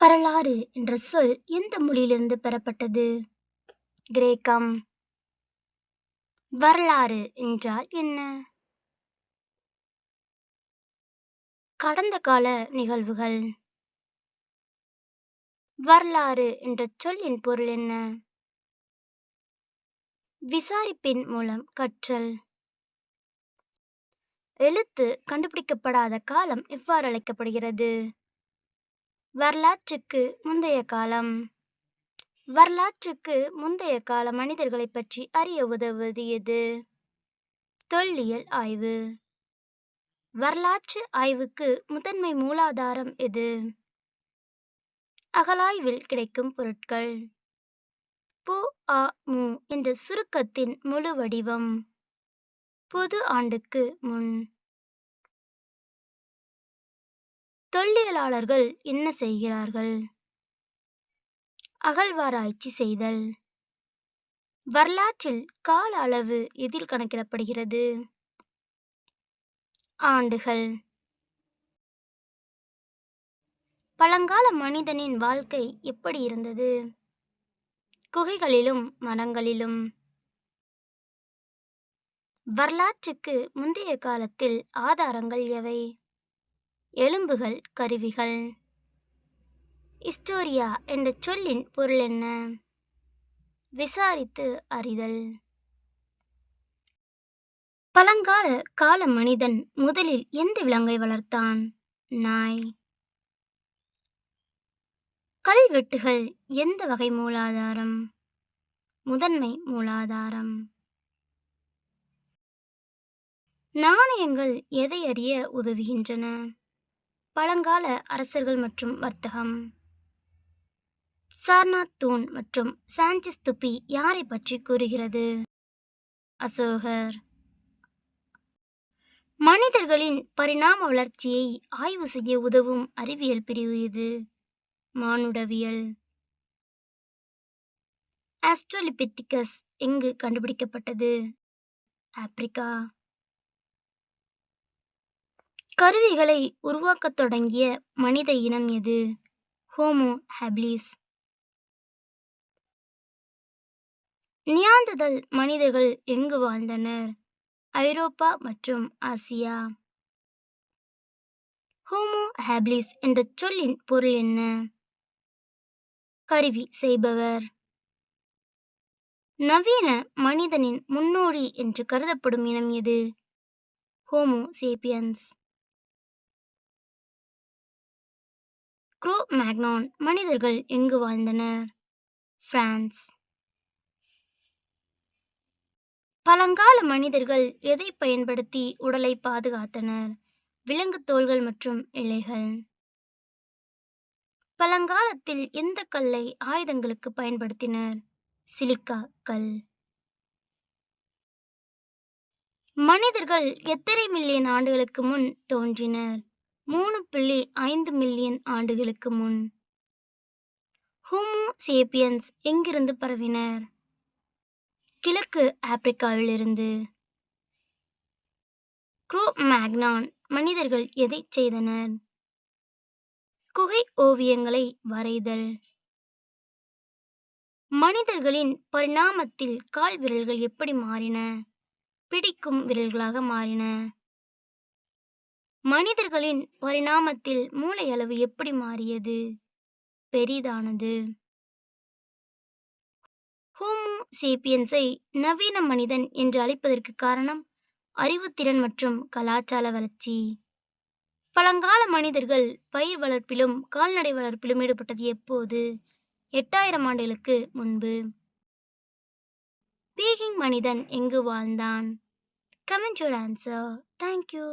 வரலாறு என்ற சொல் எந்த மொழியிலிருந்து பெறப்பட்டது? கிரேக்கம். வரலாறு என்றால் என்ன? கடந்த கால நிகழ்வுகள். வரலாறு என்ற சொல்லின் பொருள் என்ன? விசாரிப்பின் மூலம் கற்றல். எழுத்து கண்டுபிடிக்கப்படாத காலம் எவ்வாறு அழைக்கப்படுகிறது? வரலாற்றுக்கு முந்தைய காலம். வரலாற்றுக்கு முந்தைய கால மனிதர்களைப் பற்றி அறிய உதவுவது எது? தொல்லியல் ஆய்வு. வரலாற்று ஆய்வுக்கு முதன்மை மூலாதாரம் எது? அகழாய்வில் கிடைக்கும் பொருட்கள். பொ.அ.மு என்ற சுருக்கத்தின் முழு வடிவம். பொது ஆண்டுக்கு முன். தொல்லியலாளர்கள் என்ன செய்கிறார்கள்? அகழ்வாராய்ச்சி செய்தல். வரலாற்றில் கால அளவு எதில் கணக்கிடப்படுகிறது? ஆண்டுகள். பழங்கால மனிதனின் வாழ்க்கை எப்படி இருந்தது? குகைகளிலும் மரங்களிலும். வரலாற்றுக்கு முந்தைய காலத்தில் ஆதாரங்கள் எவை? எலும்புகள், கருவிகள். ஹிஸ்டோரியா என்ற சொல்லின் பொருள் என்ன? விசாரித்து அறிதல். பழங்கால கால மனிதன் முதலில் எந்த விலங்கை வளர்த்தான்? நாய். கல்வெட்டுகள் எந்த வகை மூலாதாரம்? முதன்மை மூலாதாரம். நாணயங்கள் எதை அறிய உதவுகின்றன? பழங்கால அரசர்கள் மற்றும் வர்த்தகம். சார்நாத் தூண் மற்றும் சான்சிஸ் துப்பி யாரை பற்றி கூறுகிறது? அசோகர். மனிதர்களின் பரிணாம வளர்ச்சியை ஆய்வு செய்ய உதவும் அறிவியல் பிரிவு இது? மானுடவியல். ஆஸ்ட்ரலோபித்திகஸ் எங்கு கண்டுபிடிக்கப்பட்டது? ஆப்பிரிக்கா. கருவிகளை உருவாக்கத் தொடங்கிய மனித இனம் எது? Homo habilis. நியாண்டர்தல் மனிதர்கள் எங்கு வாழ்ந்தனர்? ஐரோப்பா மற்றும் ஆசியா. ஹோமோ ஹாபிலிஸ் என்ற சொல்லின் பொருள் என்ன? கருவி செய்பவர். நவீன மனிதனின் முன்னோடி என்று கருதப்படும் இனம் எது? Homo sapiens. குரோ மேக்னான் மனிதர்கள் எங்கு வாழ்ந்தனர்? பிரான்ஸ். பழங்கால மனிதர்கள் எதை பயன்படுத்தி உடலை பாதுகாத்தனர்? விலங்கு தோல்கள் மற்றும் இலைகள். பழங்காலத்தில் எந்த கல்லை ஆயுதங்களுக்கு பயன்படுத்தினர்? சிலிக்கா கல். மனிதர்கள் எத்தனை மில்லியன் ஆண்டுகளுக்கு முன் தோன்றினர்? 3.5 மில்லியன் ஆண்டுகளுக்கு முன். ஹோமோ சேப்பியன்ஸ் எங்கிருந்து பரவினர்? கிழக்கு ஆப்பிரிக்காவிலிருந்து. குரோ மேக்னான் மனிதர்கள் எதை செய்தனர்? குகை ஓவியங்களை வரைதல். மனிதர்களின் பரிணாமத்தில் கால் விரல்கள் எப்படி மாறின? பிடிக்கும் விரல்களாக மாறின. மனிதர்களின் பரிணாமத்தில் மூளை அளவு எப்படி மாறியது? பெரிதானது. ஹோமோ சேப்பியன்ஸை நவீன மனிதன் என்று அழைப்பதற்கு காரணம் அறிவுத்திறன் மற்றும் கலாச்சார வளர்ச்சி. பழங்கால மனிதர்கள் பயிர் வளர்ப்பிலும் கால்நடை வளர்ப்பிலும் ஈடுபட்டது எப்போது? 8000 ஆண்டுகளுக்கு முன்பு. பீகிங் மனிதன் எங்கு வாழ்ந்தான்? Comment your answer. தேங்க்யூ.